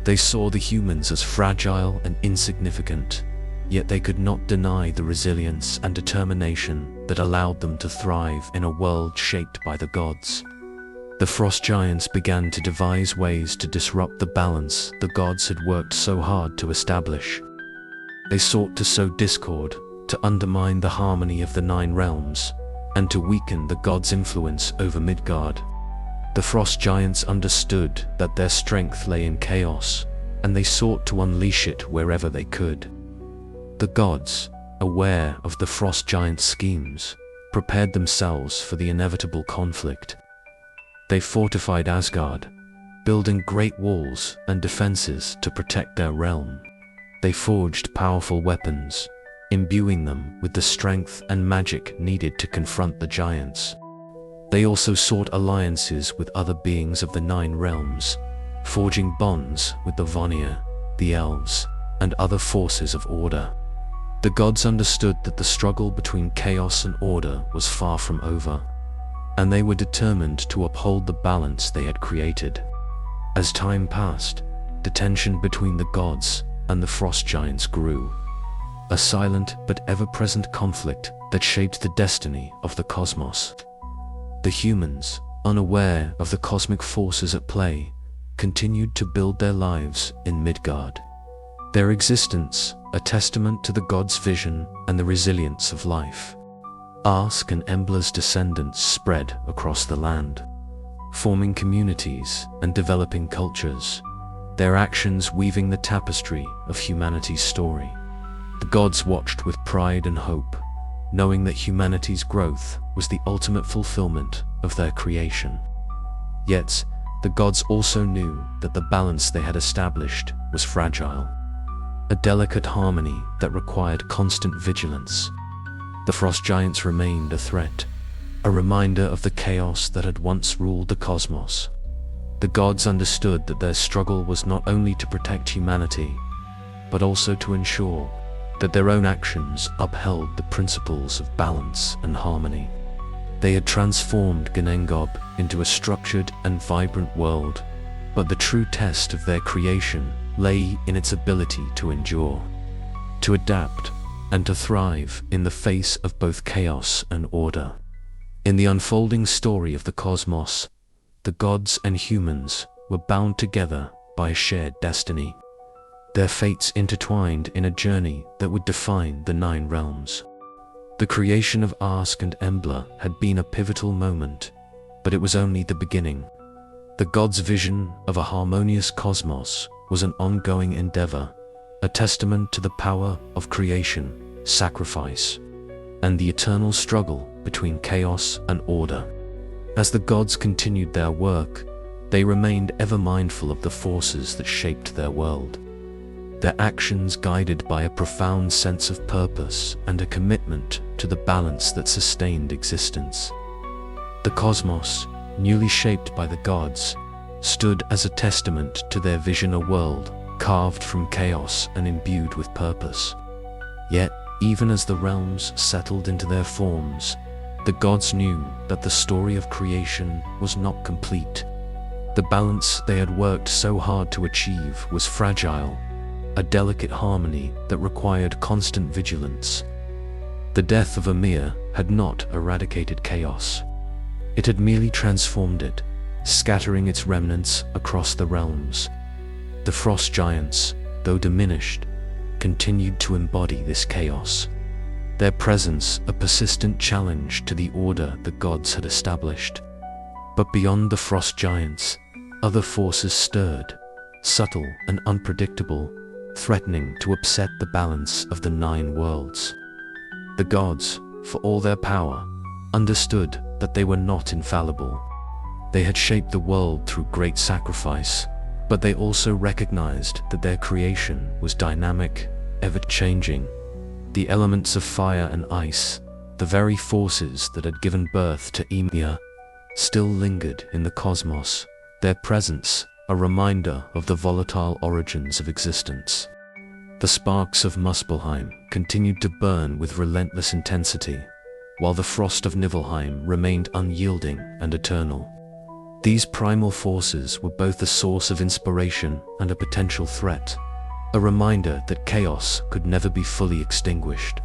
They saw the humans as fragile and insignificant, yet they could not deny the resilience and determination that allowed them to thrive in a world shaped by the gods. The frost giants began to devise ways to disrupt the balance the gods had worked so hard to establish. They sought to sow discord, to undermine the harmony of the 9 realms, and to weaken the gods' influence over Midgard. The frost giants understood that their strength lay in chaos, and they sought to unleash it wherever they could. The gods, aware of the frost giants' schemes, prepared themselves for the inevitable conflict. They fortified Asgard, building great walls and defenses to protect their realm. They forged powerful weapons, imbuing them with the strength and magic needed to confront the giants. They also sought alliances with other beings of the 9 realms, forging bonds with the Vanir, the elves, and other forces of order. The gods understood that the struggle between chaos and order was far from over, and they were determined to uphold the balance they had created. As time passed, the tension between the gods and the frost giants grew, a silent but ever-present conflict that shaped the destiny of the cosmos. The humans, unaware of the cosmic forces at play, continued to build their lives in Midgard. Their existence, a testament to the gods' vision and the resilience of life. Ask and Embla's descendants spread across the land, forming communities and developing cultures, their actions weaving the tapestry of humanity's story. The gods watched with pride and hope, knowing that humanity's growth was the ultimate fulfillment of their creation. Yet, the gods also knew that the balance they had established was fragile, a delicate harmony that required constant vigilance. The frost giants remained a threat, a reminder of the chaos that had once ruled the cosmos. The gods understood that their struggle was not only to protect humanity, but also to ensure that their own actions upheld the principles of balance and harmony. They had transformed Genengob into a structured and vibrant world, but the true test of their creation lay in its ability to endure, to adapt, and to thrive in the face of both chaos and order. In the unfolding story of the cosmos, the gods and humans were bound together by a shared destiny, their fates intertwined in a journey that would define the 9 realms. The creation of Ask and Embla had been a pivotal moment, but it was only the beginning. The gods' vision of a harmonious cosmos was an ongoing endeavor, a testament to the power of creation, sacrifice, and the eternal struggle between chaos and order. As the gods continued their work, they remained ever mindful of the forces that shaped their world, their actions guided by a profound sense of purpose and a commitment to the balance that sustained existence. The cosmos, newly shaped by the gods, stood as a testament to their vision, a world carved from chaos and imbued with purpose. Yet, even as the realms settled into their forms, the gods knew that the story of creation was not complete. The balance they had worked so hard to achieve was fragile, a delicate harmony that required constant vigilance. The death of Ymir had not eradicated chaos. It had merely transformed it, scattering its remnants across the realms. The frost giants, though diminished, continued to embody this chaos, their presence a persistent challenge to the order the gods had established. But beyond the frost giants, other forces stirred, subtle and unpredictable, threatening to upset the balance of the 9 worlds. The gods, for all their power, understood that they were not infallible. They had shaped the world through great sacrifice, but they also recognized that their creation was dynamic, ever-changing. The elements of fire and ice, the very forces that had given birth to Ymir, still lingered in the cosmos, their presence a reminder of the volatile origins of existence. The sparks of Muspelheim continued to burn with relentless intensity, while the frost of Niflheim remained unyielding and eternal. These primal forces were both a source of inspiration and a potential threat, a reminder that chaos could never be fully extinguished.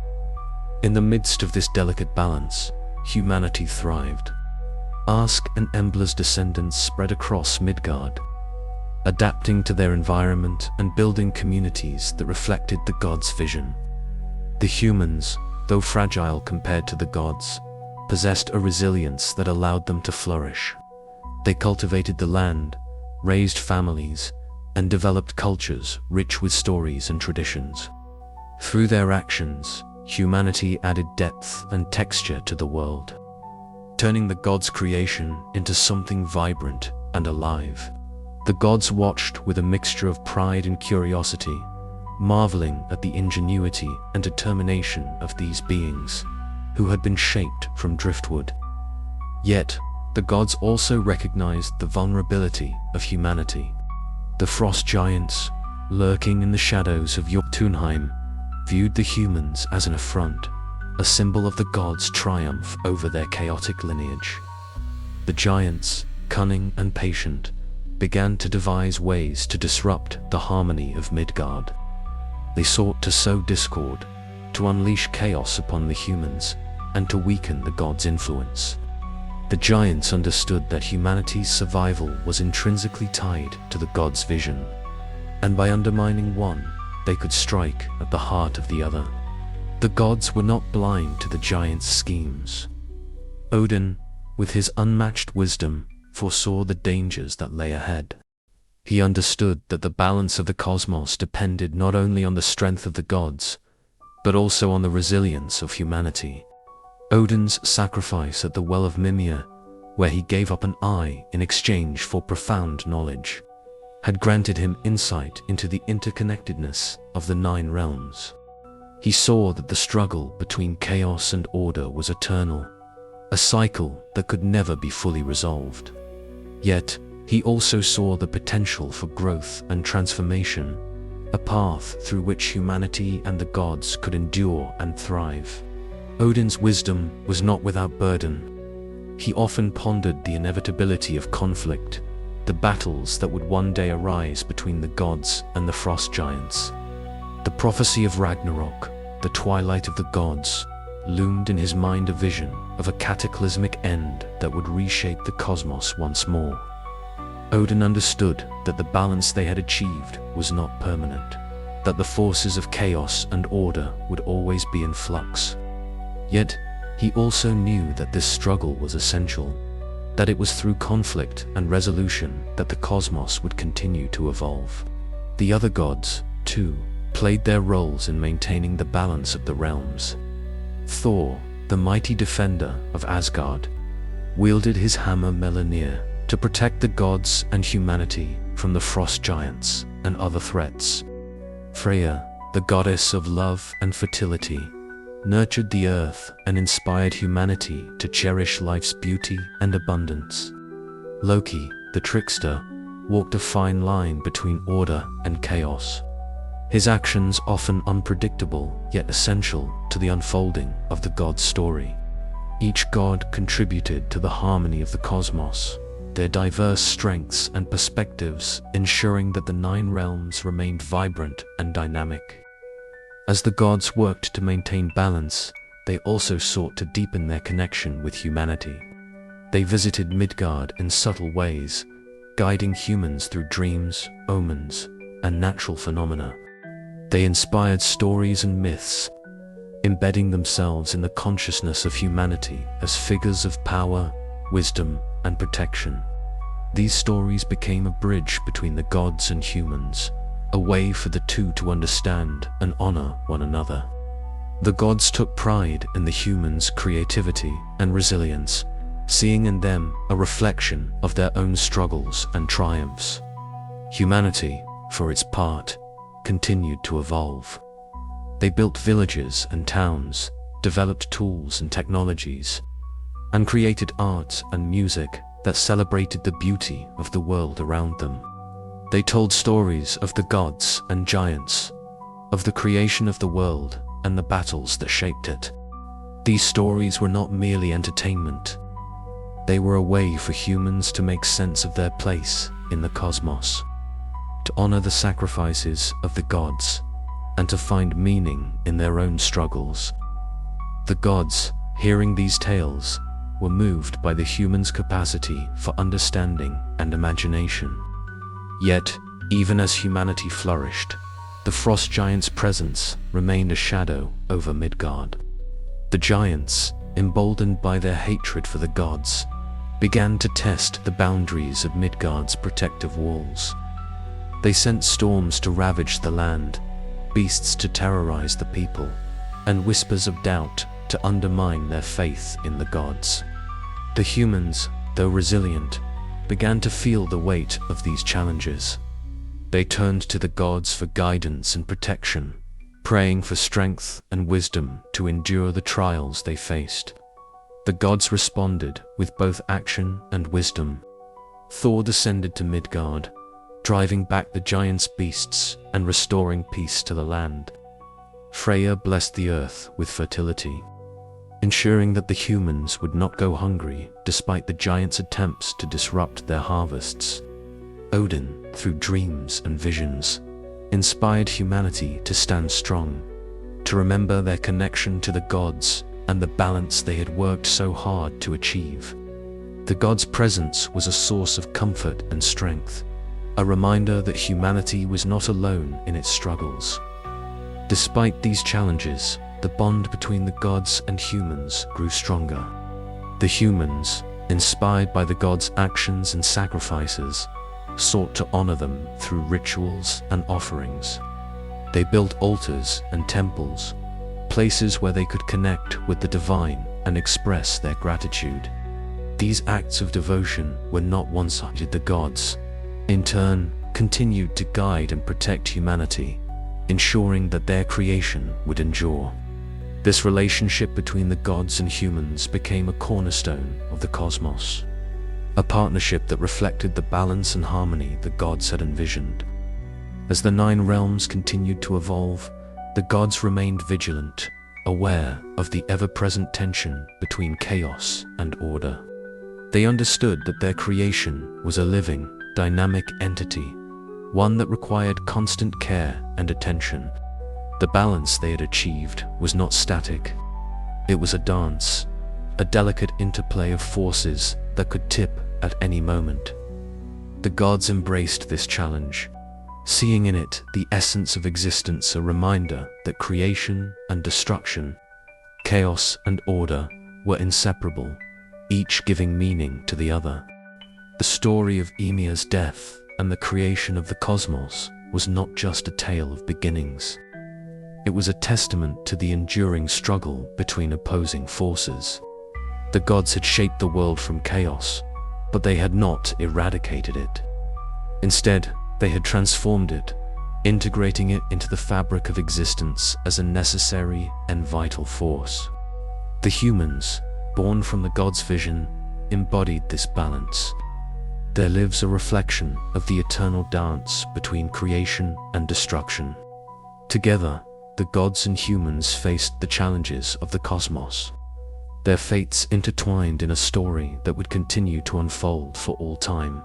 In the midst of this delicate balance, humanity thrived. Ask and Embla's descendants spread across Midgard, adapting to their environment and building communities that reflected the gods' vision. The humans, though fragile compared to the gods, possessed a resilience that allowed them to flourish. They cultivated the land, raised families, and developed cultures rich with stories and traditions. Through their actions, humanity added depth and texture to the world, turning the gods' creation into something vibrant and alive. The gods watched with a mixture of pride and curiosity, marveling at the ingenuity and determination of these beings, who had been shaped from driftwood. Yet, the gods also recognized the vulnerability of humanity. The frost giants, lurking in the shadows of Jotunheim, viewed the humans as an affront, a symbol of the gods' triumph over their chaotic lineage. The giants, cunning and patient, began to devise ways to disrupt the harmony of Midgard. They sought to sow discord, to unleash chaos upon the humans, and to weaken the gods' influence. The giants understood that humanity's survival was intrinsically tied to the gods' vision, and by undermining one, they could strike at the heart of the other. The gods were not blind to the giants' schemes. Odin, with his unmatched wisdom, foresaw the dangers that lay ahead. He understood that the balance of the cosmos depended not only on the strength of the gods, but also on the resilience of humanity. Odin's sacrifice at the well of Mimir, where he gave up an eye in exchange for profound knowledge, had granted him insight into the interconnectedness of the 9 realms. He saw that the struggle between chaos and order was eternal, a cycle that could never be fully resolved. Yet, he also saw the potential for growth and transformation, a path through which humanity and the gods could endure and thrive. Odin's wisdom was not without burden. He often pondered the inevitability of conflict, the battles that would one day arise between the gods and the frost giants. The prophecy of Ragnarok, the twilight of the gods, loomed in his mind, a vision of a cataclysmic end that would reshape the cosmos once more. Odin understood that the balance they had achieved was not permanent, that the forces of chaos and order would always be in flux. Yet, he also knew that this struggle was essential, that it was through conflict and resolution that the cosmos would continue to evolve. The other gods, too, played their roles in maintaining the balance of the realms. Thor, the mighty defender of Asgard, wielded his hammer Mjolnir to protect the gods and humanity from the frost giants and other threats. Freya, the goddess of love and fertility, nurtured the earth and inspired humanity to cherish life's beauty and abundance. Loki, the trickster, walked a fine line between order and chaos, his actions often unpredictable yet essential to the unfolding of the god's story. Each god contributed to the harmony of the cosmos, their diverse strengths and perspectives ensuring that the 9 realms remained vibrant and dynamic. As the gods worked to maintain balance, they also sought to deepen their connection with humanity. They visited Midgard in subtle ways, guiding humans through dreams, omens, and natural phenomena. They inspired stories and myths, embedding themselves in the consciousness of humanity as figures of power, wisdom, and protection. These stories became a bridge between the gods and humans, a way for the two to understand and honor one another. The gods took pride in the humans' creativity and resilience, seeing in them a reflection of their own struggles and triumphs. Humanity, for its part, continued to evolve. They built villages and towns, developed tools and technologies, and created art and music that celebrated the beauty of the world around them. They told stories of the gods and giants, of the creation of the world and the battles that shaped it. These stories were not merely entertainment. They were a way for humans to make sense of their place in the cosmos, to honor the sacrifices of the gods, and to find meaning in their own struggles. The gods, hearing these tales, were moved by the humans' capacity for understanding and imagination. Yet, even as humanity flourished, the frost giants' presence remained a shadow over Midgard. The giants, emboldened by their hatred for the gods, began to test the boundaries of Midgard's protective walls. They sent storms to ravage the land, beasts to terrorize the people, and whispers of doubt to undermine their faith in the gods. The humans, though resilient, began to feel the weight of these challenges. They turned to the gods for guidance and protection, praying for strength and wisdom to endure the trials they faced. The gods responded with both action and wisdom. Thor descended to Midgard, driving back the giants' beasts and restoring peace to the land. Freya blessed the earth with fertility, ensuring that the humans would not go hungry despite the giants' attempts to disrupt their harvests. Odin, through dreams and visions, inspired humanity to stand strong, to remember their connection to the gods and the balance they had worked so hard to achieve. The gods' presence was a source of comfort and strength, a reminder that humanity was not alone in its struggles. Despite these challenges, the bond between the gods and humans grew stronger. The humans, inspired by the gods' actions and sacrifices, sought to honor them through rituals and offerings. They built altars and temples, places where they could connect with the divine and express their gratitude. These acts of devotion were not one-sided. The gods, in turn, continued to guide and protect humanity, ensuring that their creation would endure. This relationship between the gods and humans became a cornerstone of the cosmos, a partnership that reflected the balance and harmony the gods had envisioned. As the 9 realms continued to evolve, the gods remained vigilant, aware of the ever-present tension between chaos and order. They understood that their creation was a living, dynamic entity, one that required constant care and attention. The balance they had achieved was not static. It was a dance, a delicate interplay of forces that could tip at any moment. The gods embraced this challenge, seeing in it the essence of existence, a reminder that creation and destruction, chaos and order were inseparable, each giving meaning to the other. The story of Ymir's death and the creation of the cosmos was not just a tale of beginnings. It was a testament to the enduring struggle between opposing forces. The gods had shaped the world from chaos, but they had not eradicated it. Instead, they had transformed it, integrating it into the fabric of existence as a necessary and vital force. The humans, born from the gods' vision, embodied this balance. Their lives a reflection of the eternal dance between creation and destruction. Together, the gods and humans faced the challenges of the cosmos, their fates intertwined in a story that would continue to unfold for all time.